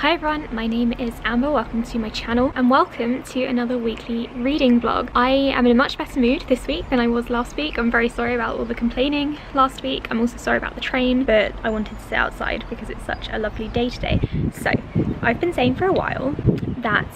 Hi everyone, my name is Amber, welcome to my channel and welcome to another weekly reading vlog. I am in a much better mood this week than I was last week. I'm very sorry about all the complaining last week. I'm also sorry about the train, but I wanted to sit outside because it's such a lovely day today. So I've been saying for a while that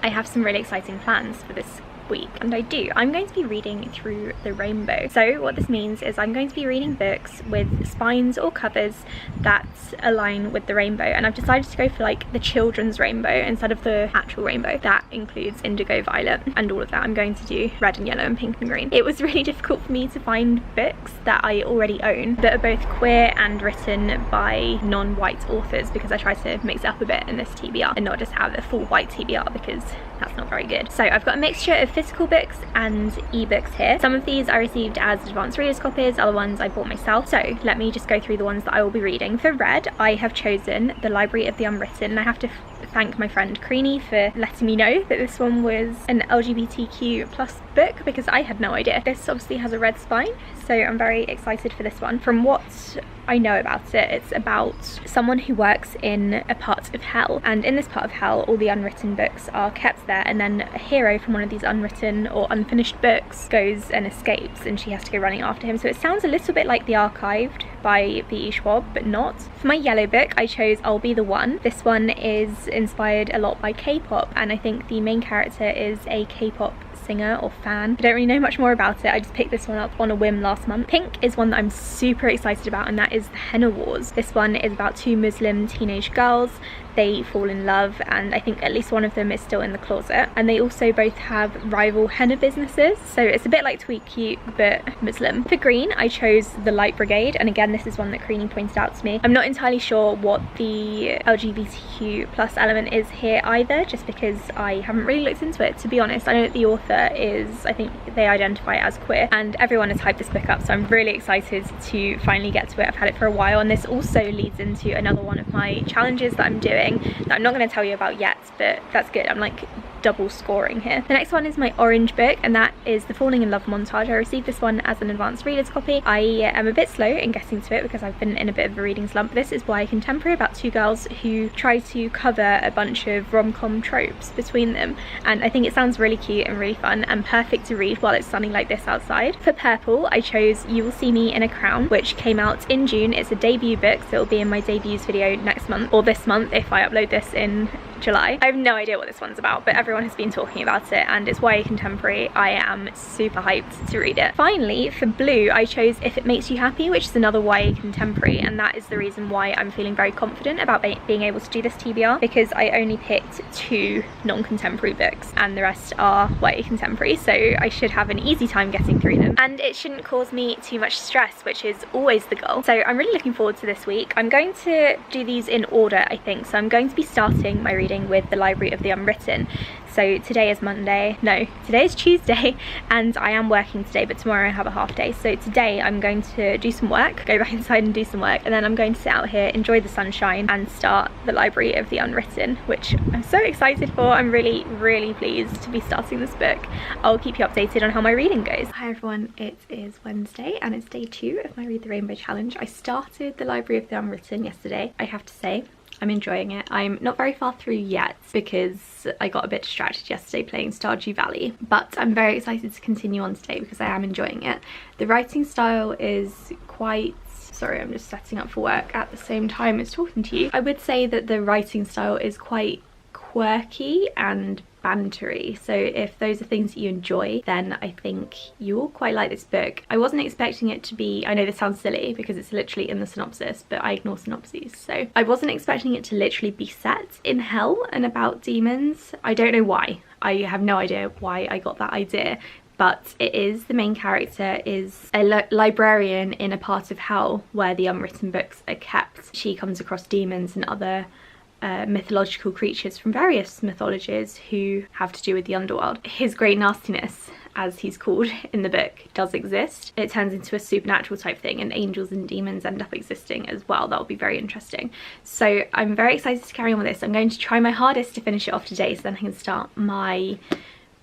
I have some really exciting plans for this week, and I do. I'm going to be reading through the rainbow. So what this means is I'm going to be reading books with spines or covers that align with the rainbow, and I've decided to go for like the children's rainbow instead of the actual rainbow. That includes indigo, violet and all of that. I'm going to do red and yellow and pink and green. It was really difficult for me to find books that I already own that are both queer and written by non-white authors, because I tried to mix it up a bit in this TBR and not just have a full white TBR because that's not very good. So I've got a mixture of physical books and ebooks here. Some of these I received as advanced readers copies, other ones I bought myself. So let me just go through the ones that I will be reading. For red, I have chosen The Library of the Unwritten, and I have to thank my friend Creanie for letting me know that this one was an LGBTQ plus book, because I had no idea. This obviously has a red spine, so I'm very excited for this one. From what I know about it, it's about someone who works in a part of hell, and in this part of hell all the unwritten books are kept there, and then a hero from one of these unwritten or unfinished books goes and escapes, and she has to go running after him. So it sounds a little bit like The Archived by B.E. Schwab, but not. For my yellow book I chose I'll Be the One. This one is inspired a lot by K-pop, and I think the main character is a K-pop singer or fan. I don't really know much more about it. I just picked this one up on a whim last month. Pink is one that I'm super excited about, and that is the Henna Wars. This one is about two Muslim teenage girls. They fall in love, and I think at least one of them is still in the closet, and they also both have rival henna businesses, so it's a bit like Tweet Cute but Muslim. For green I chose The Light Brigade, and again this is one that Creanie pointed out to me. I'm not entirely sure what the LGBTQ plus element is here either, just because I haven't really looked into it, to be honest. I know that the author is, I think they identify as queer, and everyone has hyped this book up, so I'm really excited to finally get to it. I've had it for a while, and this also leads into another one of my challenges that I'm doing that I'm not going to tell you about yet, but that's good. I'm like double scoring here. The next one is my orange book, and that is The Falling in Love Montage. I received this one as an advanced reader's copy. I am a bit slow in getting to it because I've been in a bit of a reading slump. This is YA contemporary about two girls who try to cover a bunch of rom-com tropes between them, and I think it sounds really cute and really fun and perfect to read while it's sunny like this outside. For purple I chose You Will See Me in a Crown, which came out in June. It's a debut book, so it'll be in my debuts video next month, or this month if I upload this in July. I have no idea what this one's about, but everyone has been talking about it, and it's YA contemporary. I am super hyped to read it. Finally, for blue I chose If It Makes You Happy, which is another YA contemporary, and that is the reason why I'm feeling very confident about being able to do this TBR, because I only picked two non-contemporary books and the rest are YA contemporary, so I should have an easy time getting through them, and it shouldn't cause me too much stress, which is always the goal. So I'm really looking forward to this week. I'm going to do these in order, I think. So I'm going to be starting my reading with The Library of the Unwritten. So today is today is Tuesday, and I am working today, but tomorrow I have a half day. So today I'm going to do some work, go back inside and do some work, and then I'm going to sit out here, enjoy the sunshine and start The Library of the Unwritten, which I'm so excited for. I'm really pleased to be starting this book. I'll keep you updated on how my reading goes. Hi everyone, it is Wednesday and it's day 2 of my Read the Rainbow challenge. I started The Library of the Unwritten yesterday. I have to say I'm enjoying it. I'm not very far through yet because I got a bit distracted yesterday playing Stardew Valley, but I'm very excited to continue on today because I am enjoying it. The writing style is quite... Sorry, I'm just setting up for work at the same time as talking to you. I would say that the writing style is quite quirky and bantery, so if those are things that you enjoy, then I think you'll quite like this book. I wasn't expecting it to be, I know this sounds silly because it's literally in the synopsis, but I ignore synopses, so I wasn't expecting it to literally be set in hell and about demons. I don't know why. I have no idea why I got that idea, but it is. The main character is a librarian in a part of hell where the unwritten books are kept. She comes across demons and other mythological creatures from various mythologies who have to do with the underworld. His great nastiness, as he's called in the book, does exist. It turns into a supernatural type thing, and angels and demons end up existing as well. That'll be very interesting. So I'm very excited to carry on with this. I'm going to try my hardest to finish it off today so then I can start my,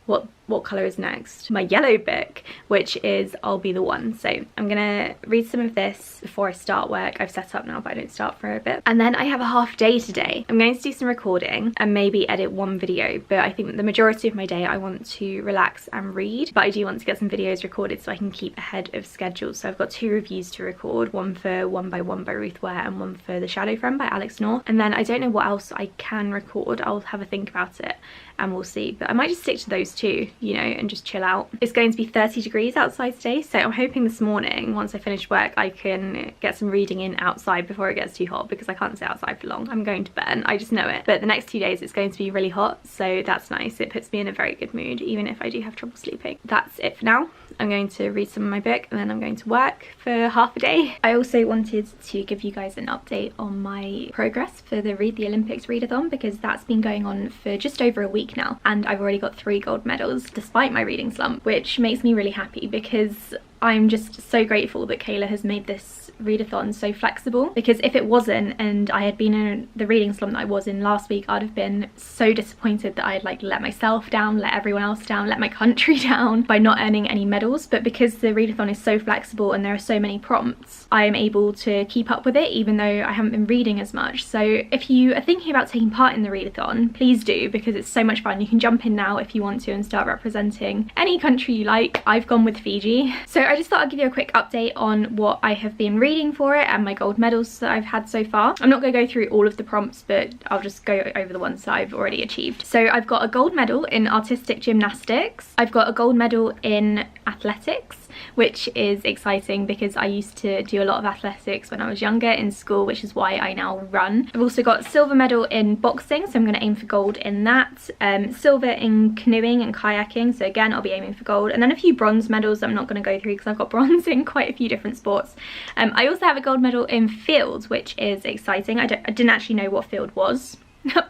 what what colour is next? My yellow book, which is I'll Be the One. So I'm gonna read some of this before I start work. I've set up now, but I don't start for a bit. And then I have a half day today. I'm going to do some recording and maybe edit one video, but I think the majority of my day I want to relax and read, but I do want to get some videos recorded so I can keep ahead of schedule. So I've got 2 reviews to record, one for One by One by Ruth Ware and one for The Shadow Friend by Alex North. And then I don't know what else I can record. I'll have a think about it and we'll see, but I might just stick to those 2, you know, and just chill out. It's going to be 30 degrees outside today, so I'm hoping this morning once I finish work I can get some reading in outside before it gets too hot, because I can't stay outside for long. I'm going to burn, I just know it. But the next 2 days it's going to be really hot, so that's nice. It puts me in a very good mood even if I do have trouble sleeping. That's it for now. I'm going to read some of my book and then I'm going to work for half a day. I also wanted to give you guys an update on my progress for the Read the Olympics readathon, because that's been going on for just over a week now and I've already got 3 gold medals despite my reading slump, which makes me really happy because I'm just so grateful that Kayla has made this readathon so flexible, because if it wasn't and I had been in the reading slump that I was in last week, I'd have been so disappointed that I'd like let myself down, let everyone else down, let my country down by not earning any medals. But because the readathon is so flexible and there are so many prompts, I am able to keep up with it even though I haven't been reading as much. So if you are thinking about taking part in the readathon, please do, because it's so much fun. You can jump in now if you want to and start representing any country you like. I've gone with Fiji. So I just thought I'd give you a quick update on what I have been reading for it and my gold medals that I've had so far. I'm not going to go through all of the prompts, but I'll just go over the ones that I've already achieved. So I've got a gold medal in artistic gymnastics. I've got a gold medal in athletics, which is exciting because I used to do a lot of athletics when I was younger in school, which is why I now run. I've also got silver medal in boxing, so I'm going to aim for gold in that. Silver in canoeing and kayaking, so again I'll be aiming for gold. And then a few bronze medals I'm not going to go through because I've got bronze in quite a few different sports. I also have a gold medal in field, which is exciting. I didn't actually know what field was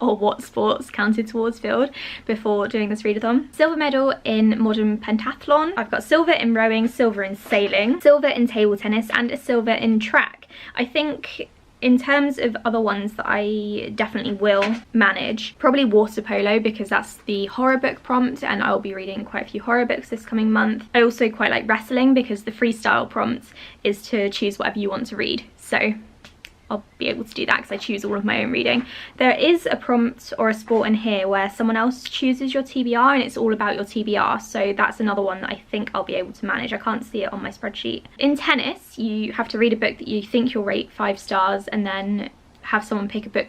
or what sports counted towards field before doing this readathon. Silver medal in modern pentathlon. I've got silver in rowing, silver in sailing, silver in table tennis and a silver in track. I think in terms of other ones that I definitely will manage, probably water polo, because that's the horror book prompt and I'll be reading quite a few horror books this coming month. I also quite like wrestling because the freestyle prompt is to choose whatever you want to read. So I'll be able to do that because I choose all of my own reading. There is a prompt or a sport in here where someone else chooses your TBR and it's all about your TBR, so that's another one that I think I'll be able to manage. I can't see it on my spreadsheet. In tennis, you have to read a book that you think you'll rate 5 stars and then have someone pick a book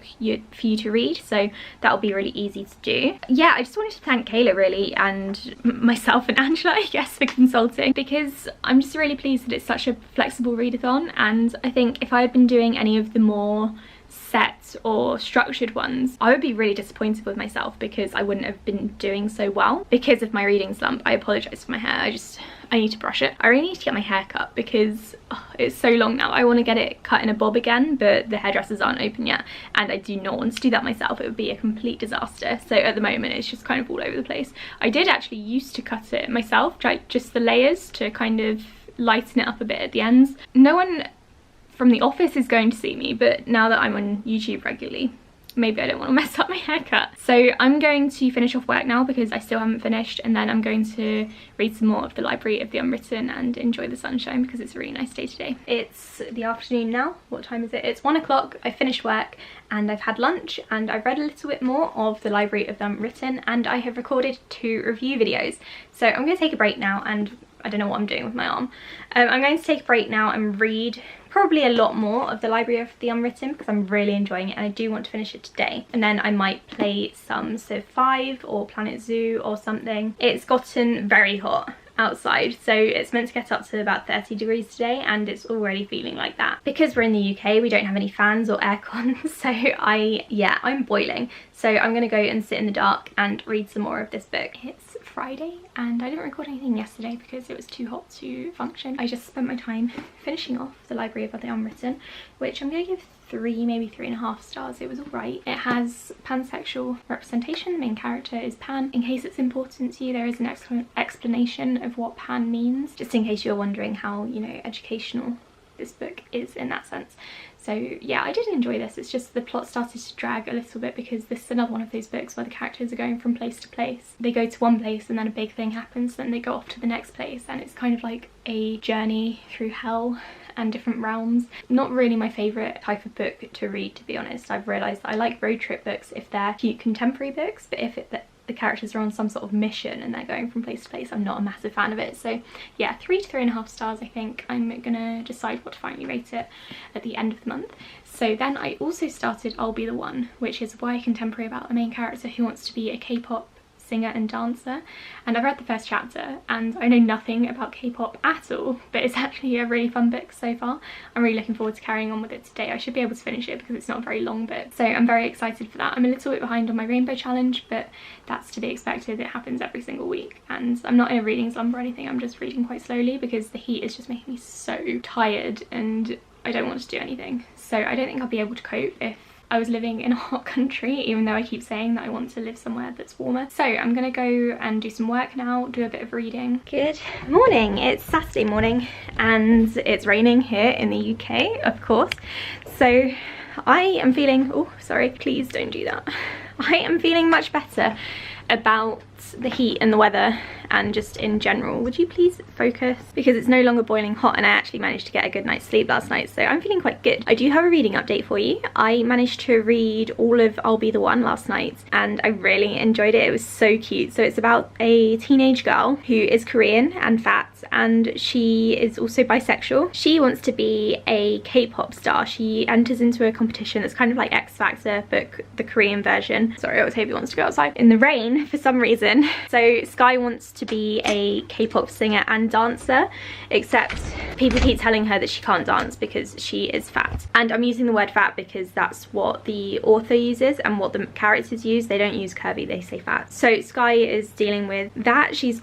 for you to read, so that'll be really easy to do. Yeah, I just wanted to thank Kayla really, and myself and Angela I guess, for consulting, because I'm just really pleased that it's such a flexible readathon. And I think if I had been doing any of the more set or structured ones, I would be really disappointed with myself because I wouldn't have been doing so well because of my reading slump. I apologise for my hair, I need to brush it. I really need to get my hair cut because it's so long now. I want to get it cut in a bob again, but the hairdressers aren't open yet and I do not want to do that myself. It would be a complete disaster. So at the moment it's just kind of all over the place. I did actually used to cut it myself, like just the layers to kind of lighten it up a bit at the ends. No one from the office is going to see me, but now that I'm on YouTube regularly, maybe I don't want to mess up my haircut. So I'm going to finish off work now because I still haven't finished, and then I'm going to read some more of the Library of the Unwritten and enjoy the sunshine because it's a really nice day today. It's the afternoon now. What time is it? It's 1 o'clock. I finished work and I've had lunch and I've read a little bit more of the Library of the Unwritten and I have recorded 2 review videos. So I'm going to take a break now, and I don't know what I'm doing with my arm. I'm going to take a break now and read probably a lot more of the Library of the Unwritten because I'm really enjoying it and I do want to finish it today. And then I might play some Civ 5 or Planet Zoo or something. It's gotten very hot outside, so it's meant to get up to about 30 degrees today and it's already feeling like that. Because we're in the UK, we don't have any fans or aircon, so I'm boiling. So I'm gonna go and sit in the dark and read some more of this book. It's Friday and I didn't record anything yesterday because it was too hot to function. I just spent my time finishing off the Library of the Unwritten, which I'm gonna give 3, maybe 3.5 stars. It was alright. It has pansexual representation. The main character is pan. In case it's important to you, there is an explanation of what pan means, just in case you're wondering how, you know, educational this book is in that sense. So yeah, I did enjoy this. It's just the plot started to drag a little bit because this is another one of those books where the characters are going from place to place. They go to one place and then a big thing happens, then they go off to the next place, and it's kind of like a journey through hell and different realms. Not really my favourite type of book to read, to be honest. I've realised that I like road trip books if they're cute contemporary books, but if the characters are on some sort of mission and they're going from place to place, I'm not a massive fan of it. So yeah, 3 to 3.5 stars I think. I'm gonna decide what to finally rate it at the end of the month. So then I also started I'll Be the One, which is a YA contemporary about a main character who wants to be a K-pop singer and dancer, and I've read the first chapter and I know nothing about K-pop at all, but it's actually a really fun book so far. I'm really looking forward to carrying on with it today. I should be able to finish it because it's not a very long book, so I'm very excited for that. I'm a little bit behind on my rainbow challenge, but that's to be expected. It happens every single week, and I'm not in a reading slump or anything. I'm just reading quite slowly because the heat is just making me so tired and I don't want to do anything. So I don't think I'll be able to cope if I was living in a hot country, even though I keep saying that I want to live somewhere that's warmer. So I'm gonna go and do some work now, do a bit of reading. Good morning, it's Saturday morning and it's raining here in the UK, of course. So I am feeling, oh sorry, please don't do that. I am feeling much better about the heat and the weather and just in general. Would you please focus? Because it's no longer boiling hot and I actually managed to get a good night's sleep last night, so I'm feeling quite good. I do have a reading update for you. I managed to read all of I'll Be the One last night and I really enjoyed it. It was so cute. So it's about a teenage girl who is Korean and fat, and she is also bisexual. She wants to be a K-pop star. She enters into a competition that's kind of like X Factor but the Korean version. Sorry, Octavia wants to go outside in the rain for some reason. So Sky wants to be a K-pop singer and dancer, except people keep telling her that she can't dance because she is fat. And I'm using the word fat because that's what the author uses and what the characters use. They don't use curvy, they say fat. So Sky is dealing with that. She's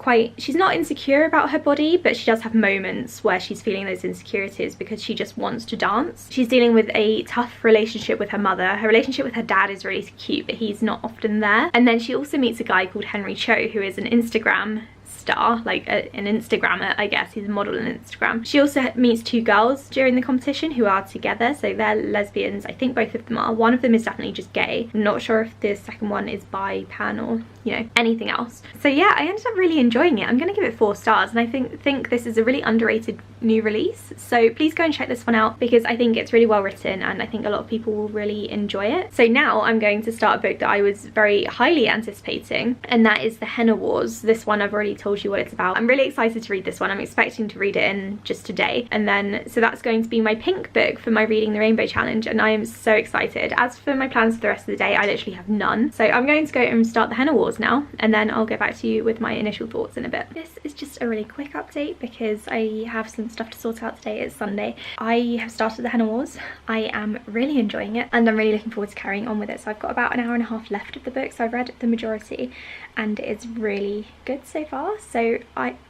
not insecure about her body, but she does have moments where she's feeling those insecurities because she just wants to dance. She's dealing with a tough relationship with her mother. Her relationship with her dad is really cute, but he's not often there. And then she also meets a guy called Henry Cho, who is an Instagram star, like an Instagrammer, I guess. He's a model on Instagram. She also meets 2 girls during the competition who are together, so they're lesbians. I think both of them are. One of them is definitely just gay. I'm not sure if the second one is bi, pan, or you know, anything else. So yeah, I ended up really enjoying it. I'm gonna give it 4 stars, and I think this is a really underrated new release, so please go and check this one out because I think it's really well written and I think a lot of people will really enjoy it. So now I'm going to start a book that I was very highly anticipating, and that is the Henna Wars. This one I've already told you what it's about. I'm really excited to read this one. I'm expecting to read it in just today, and then so that's going to be my pink book for my Reading the Rainbow challenge, and I am so excited. As for my plans for the rest of the day, I literally have none, so I'm going to go and start the Henna Wars now, and then I'll get back to you with my initial thoughts in a bit. This is just a really quick update because I have some stuff to sort out today. It's Sunday. I have started the Henna Wars. I am really enjoying it and I'm really looking forward to carrying on with it. So I've got about an hour and a half left of the book, so I've read the majority and it's really good so far. So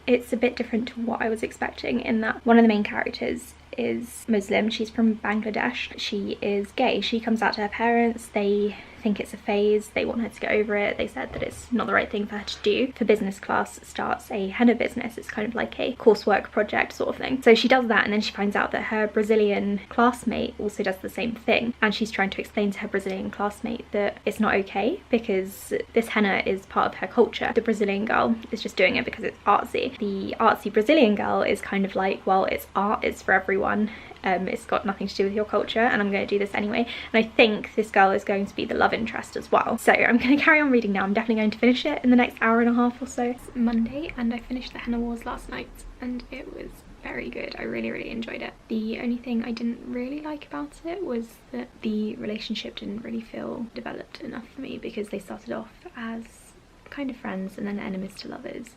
it's a bit different to what I was expecting in that one of the main characters is Muslim. She's from Bangladesh. She is gay. She comes out to her parents. They think it's a phase. They want her to get over it. They said that it's not the right thing for her to do. For business class starts a henna business. It's kind of like a coursework project sort of thing. So she does that, and then she finds out that her Brazilian classmate also does the same thing, and she's trying to explain to her Brazilian classmate that it's not okay because this henna is part of her culture. The Brazilian girl is just doing it because it's artsy. The artsy Brazilian girl is kind of like, well, it's art, it's for everyone. It's got nothing to do with your culture, and I'm going to do this anyway. And I think this girl is going to be the love interest as well. So I'm going to carry on reading now. I'm definitely going to finish it in the next hour and a half or so. It's Monday and I finished the Henna Wars last night and it was very good. I really enjoyed it. The only thing I didn't really like about it was that the relationship didn't really feel developed enough for me, because they started off as kind of friends and then enemies to lovers,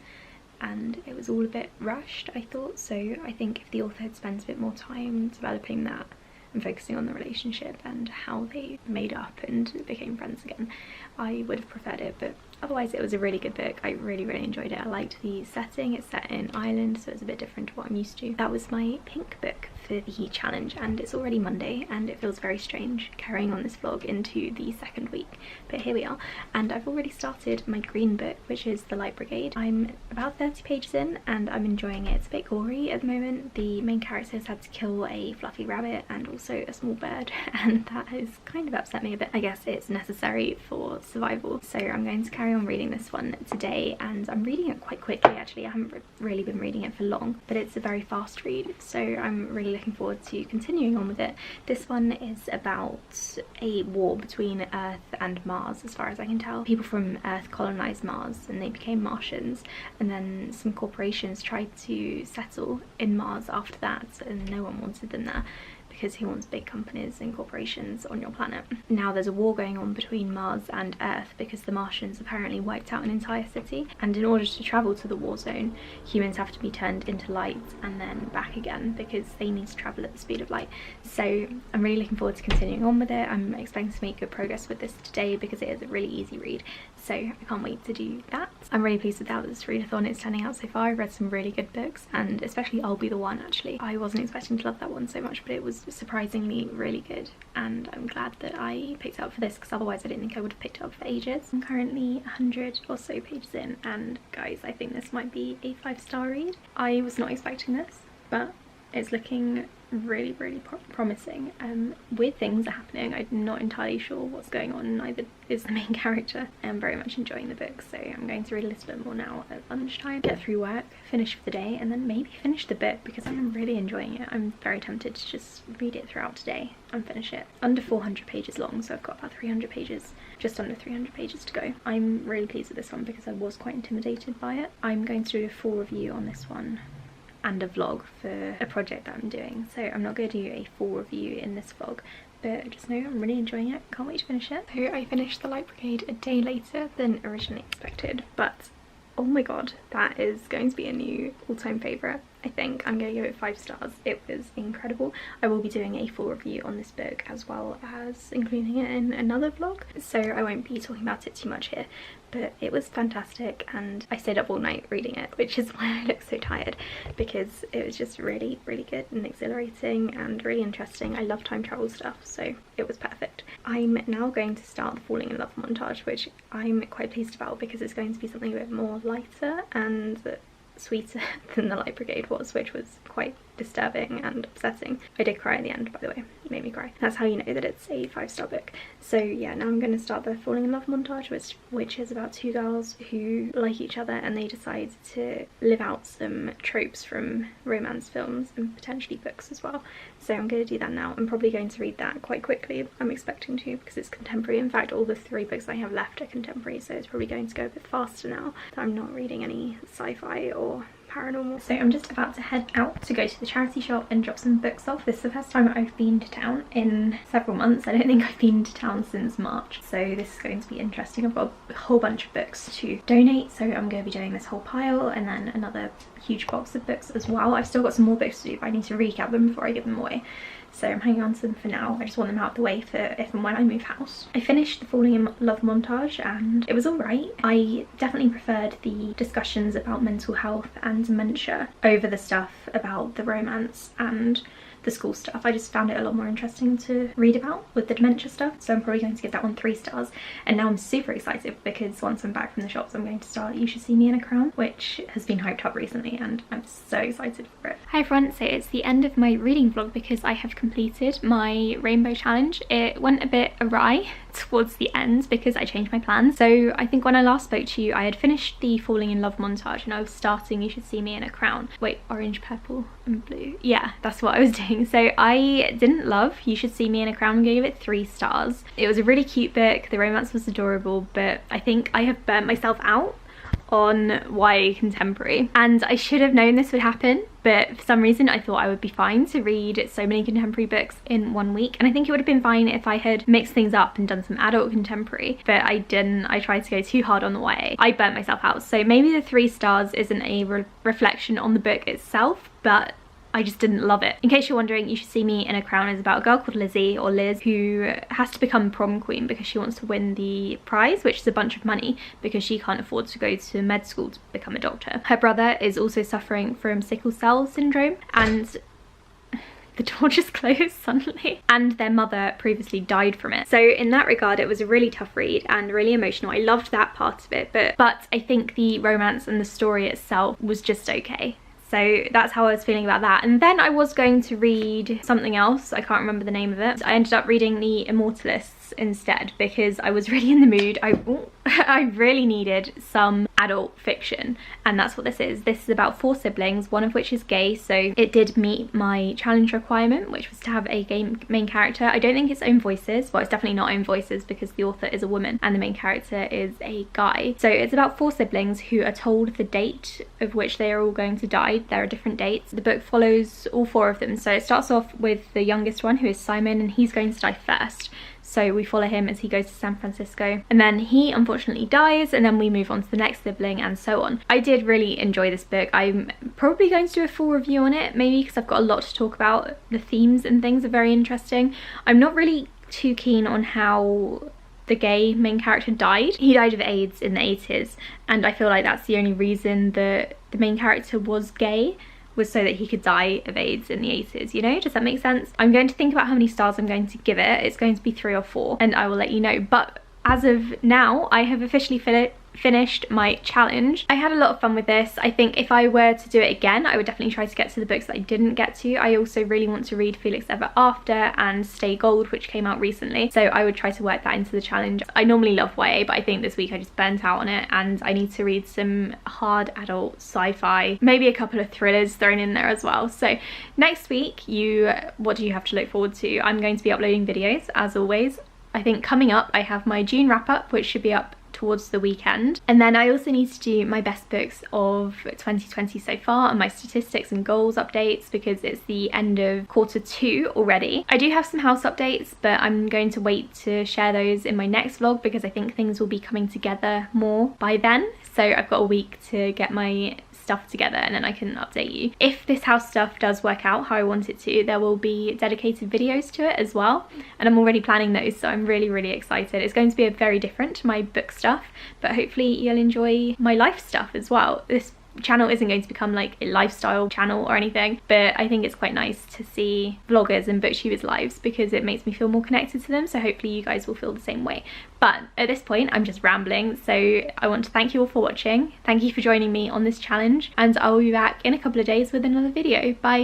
and it was all a bit rushed, I thought. So I think if the author had spent a bit more time developing that and focusing on the relationship and how they made up and became friends again, I would have preferred it. But otherwise it was a really good book. I really enjoyed it. I liked the setting. It's set in Ireland, so it's a bit different to what I'm used to. That was my pink book for the challenge, and it's already Monday and it feels very strange carrying on this vlog into the second week, but here we are. And I've already started my green book, which is the Light Brigade. I'm about 30 pages in and I'm enjoying it. It's a bit gory at the moment. The main character has had to kill a fluffy rabbit and also a small bird, and that has kind of upset me a bit. I guess it's necessary for survival, so I'm going to carry on reading this one today, and I'm reading it quite quickly actually. I haven't really been reading it for long, but it's a very fast read, so I'm really looking forward to continuing on with it. This one is about a war between Earth and Mars, as far as I can tell. People from Earth colonized Mars and they became Martians, and then some corporations tried to settle in Mars after that, and no one wanted them there because who wants big companies and corporations on your planet? Now there's a war going on between Mars and Earth because the Martians apparently wiped out an entire city, and in order to travel to the war zone, humans have to be turned into light and then back again because they need to travel at the speed of light. So I'm really looking forward to continuing on with it. I'm expecting to make good progress with this today because it is a really easy read, so I can't wait to do that. I'm really pleased with how this readathon is turning out so far. I've read some really good books, and especially I'll Be the One actually. I wasn't expecting to love that one so much, but it was surprisingly really good, and I'm glad that I picked it up for this because otherwise I didn't think I would have picked it up for ages. I'm currently 100 or so pages in, and guys, I think this might be a 5-star read. I was not expecting this, but it's looking really promising. Weird things are happening. I'm not entirely sure what's going on, neither is the main character. I'm very much enjoying the book, so I'm going to read a little bit more now at lunchtime, get through work, finish for the day, and then maybe finish the book because I'm really enjoying it. I'm very tempted to just read it throughout today and finish it. Under 400 pages long, so I've got about 300 pages, just under 300 pages to go. I'm really pleased with this one because I was quite intimidated by it. I'm going to do a full review on this one and a vlog for a project that I'm doing, so I'm not going to do a full review in this vlog, but just know I'm really enjoying it. Can't wait to finish it. So I finished the Light Brigade a day later than originally expected, but oh my god, that is going to be a new all-time favourite. I think I'm going to give it 5 stars. It was incredible. I will be doing a full review on this book as well as including it in another vlog, so I won't be talking about it too much here, but it was fantastic and I stayed up all night reading it, which is why I look so tired, because it was just really good and exhilarating and really interesting. I love time travel stuff, so it was perfect. I'm now going to start the Falling in Love montage, which I'm quite pleased about because it's going to be something a bit more lighter and sweeter than the Light Brigade was, which was quite disturbing and upsetting. I did cry at the end, by the way. It made me cry. That's how you know that it's a 5-star book. So yeah, now I'm going to start the Falling in Love montage, which is about 2 girls who like each other and they decide to live out some tropes from romance films and potentially books as well. So I'm going to do that now. I'm probably going to read that quite quickly. I'm expecting to, because it's contemporary. In fact, all the 3 books I have left are contemporary, so it's probably going to go a bit faster now that I'm not reading any sci-fi or paranormal. So I'm just about to head out to go to the charity shop and drop some books off. This is the first time I've been to town in several months. I don't think I've been to town since March, so this is going to be interesting. I've got a whole bunch of books to donate, so I'm going to be doing this whole pile and then another huge box of books as well. I've still got some more books to do, but I need to recap them before I give them away. So I'm hanging on to them for now. I just want them out of the way for if and when I move house. I finished the Falling in Love montage and it was alright. I definitely preferred the discussions about mental health and dementia over the stuff about the romance and the school stuff. I just found it a lot more interesting to read about with the dementia stuff, so I'm probably going to give that one 3 stars. And now I'm super excited because once I'm back from the shops I'm going to start You Should See Me in a Crown, which has been hyped up recently and I'm so excited for it. Hi everyone, so it's the end of my reading vlog because I have completed my rainbow challenge. It went a bit awry towards the end because I changed my plans. So I think when I last spoke to you I had finished the Falling in Love montage and I was starting You Should See Me in a Crown. Wait, orange, purple and blue. Yeah, that's what I was doing. So I didn't love You Should See Me in a Crown. I'm gonna give it 3 stars. It was a really cute book, the romance was adorable, but I think I have burnt myself out on YA contemporary, and I should have known this would happen, but for some reason I thought I would be fine to read so many contemporary books in 1 week, and I think it would have been fine if I had mixed things up and done some adult contemporary, but I didn't. I tried to go too hard on the YA. I burnt myself out, so maybe the 3 stars isn't a reflection on the book itself, but I just didn't love it. In case you're wondering, You Should See Me in a Crown is about a girl called Lizzie, or Liz, who has to become prom queen because she wants to win the prize, which is a bunch of money because she can't afford to go to med school to become a doctor. Her brother is also suffering from sickle cell syndrome, and the door just closed suddenly, and their mother previously died from it. So in that regard, it was a really tough read and really emotional. I loved that part of it, but I think the romance and the story itself was just okay. So that's how I was feeling about that. And then I was going to read something else. I can't remember the name of it. I ended up reading the Immortalists instead because I was really in the mood. I really needed some adult fiction, and that's what this is. This is about 4 siblings, one of which is gay, so it did meet my challenge requirement, which was to have a gay main character. I don't think it's own voices. Well, it's definitely not own voices because the author is a woman and the main character is a guy. So it's about 4 siblings who are told the date of which they are all going to die. There are different dates. The book follows all 4 of them. So it starts off with the youngest one, who is Simon, and he's going to die first. So we follow him as he goes to San Francisco, and then he unfortunately dies, and then we move on to the next sibling and so on. I did really enjoy this book. I'm probably going to do a full review on it, maybe, because I've got a lot to talk about. The themes and things are very interesting. I'm not really too keen on how the gay main character died. He died of AIDS in the 80s, and I feel like that's the only reason that the main character was gay, was so that he could die of AIDS in the 80s, you know? Does that make sense? I'm going to think about how many stars I'm going to give it. It's going to be 3 or 4, and I will let you know. But as of now, I have officially finished my challenge. I had a lot of fun with this. I think if I were to do it again, I would definitely try to get to the books that I didn't get to. I also really want to read Felix Ever After and Stay Gold, which came out recently, so I would try to work that into the challenge. I normally love YA, but I think this week I just burnt out on it, and I need to read some hard adult sci-fi, maybe a couple of thrillers thrown in there as well. So next week, what do you have to look forward to? I'm going to be uploading videos as always. I think coming up I have my June wrap up, which should be up towards the weekend, and then I also need to do my best books of 2020 so far and my statistics and goals updates, because it's the end of Q2 already. I do have some house updates, but I'm going to wait to share those in my next vlog because I think things will be coming together more by then. So I've got a week to get my stuff together and then I can update you. If this house stuff does work out how I want it to, there will be dedicated videos to it as well, and I'm already planning those, so I'm really excited. It's going to be very different to my book stuff, but hopefully you'll enjoy my life stuff as well. This channel isn't going to become like a lifestyle channel or anything, but I think it's quite nice to see vloggers and booktubers lives because it makes me feel more connected to them, so hopefully you guys will feel the same way. But at this point I'm just rambling, so I want to thank you all for watching. Thank you for joining me on this challenge, and I will be back in a couple of days with another video. Bye.